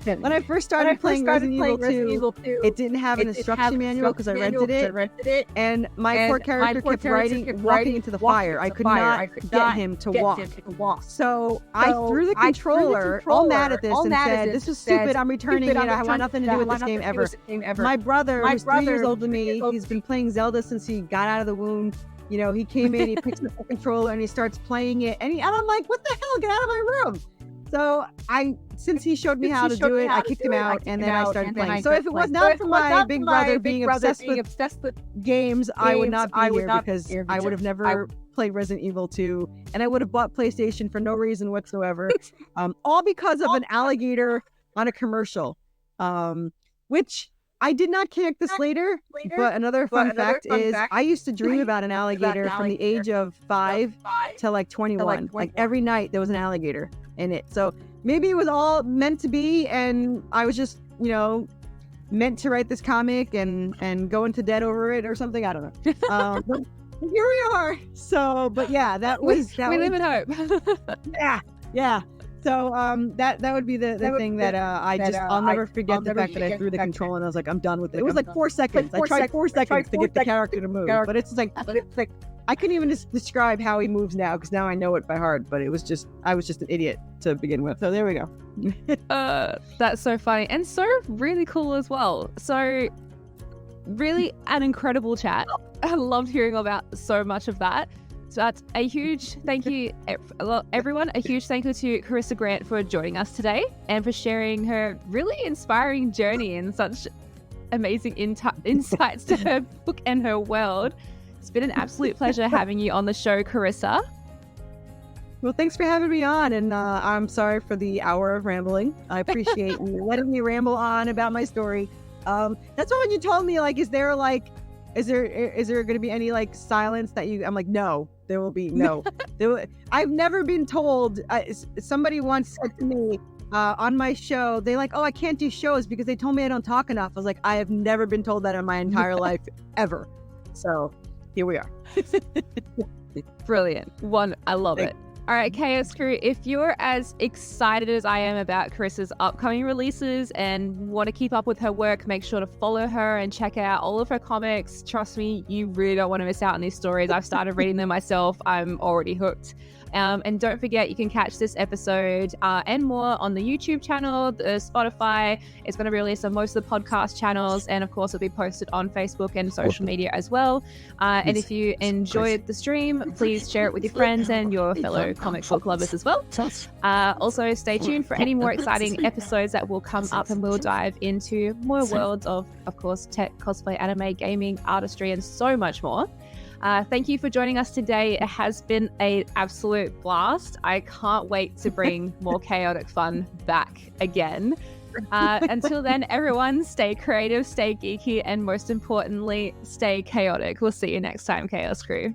When I first started playing Resident Evil 2, it didn't have an instruction manual because I rented it, and my poor character kept walking into the fire. I could not get him to walk. So I threw the controller, all mad at this, and said, "This is stupid. I'm returning it. I want nothing to do with this game ever." My brother, who's 3 years older than me, he's been playing Zelda since he got out of the womb. You know, he came in, he picks up the controller, and he starts playing it. And I'm like, what the hell? Get out of my room. So since he showed me how to do it, I kicked him out, and then I started playing. So if it was not for my big brother being obsessed with games, I would not be here because I would have never played Resident Evil 2, and I would have bought PlayStation for no reason whatsoever. All because of an alligator on a commercial, which I did not connect this later, but another fun fact is I used to dream about an alligator from the age of 5 to like 21. Like every night there was an alligator in it. So maybe it was all meant to be, and I was just, meant to write this comic and go into debt over it or something. I don't know. But here we are. So, but yeah, we live in hope. Yeah. So that would be the thing that I'll never forget the fact that I threw the control and I was like, I'm done with it. It was like 4 seconds. I tried 4 seconds to get the character to move, but it's like I couldn't even describe how he moves now because now I know it by heart. But I was just an idiot to begin with. So there we go. That's so funny and so really cool as well. So really an incredible chat. I loved hearing about so much of that. So that's a huge thank you, everyone. A huge thank you to Corissa Grant for joining us today and for sharing her really inspiring journey and such amazing insights to her book and her world. It's been an absolute pleasure having you on the show, Corissa. Well, thanks for having me on, and I'm sorry for the hour of rambling. I appreciate you letting me ramble on about my story. That's why when you told me, like, is there going to be any like silence that I'm like, no, there will be no. I've never been told. Somebody once said to me on my show, they like, oh, I can't do shows because they told me I don't talk enough. I was like, I have never been told that in my entire life ever. So here we are. Brilliant. I love it. All right, Chaos Crew, if you're as excited as I am about Corissa's upcoming releases and want to keep up with her work, make sure to follow her and check out all of her comics. Trust me, you really don't want to miss out on these stories. I've started reading them myself. I'm already hooked. And don't forget, you can catch this episode and more on the YouTube channel, the Spotify. It's going to be released on most of the podcast channels. And of course, it'll be posted on Facebook and social media as well. And if you enjoyed the stream, please share it with your friends and your fellow comic book lovers as well. Also, stay tuned for any more exciting episodes that will come up, and we'll dive into more worlds of course, tech, cosplay, anime, gaming, artistry, and so much more. Thank you for joining us today. It has been an absolute blast. I can't wait to bring more chaotic fun back again. Until then, everyone, stay creative, stay geeky, and most importantly, stay chaotic. We'll see you next time, Chaos Crew.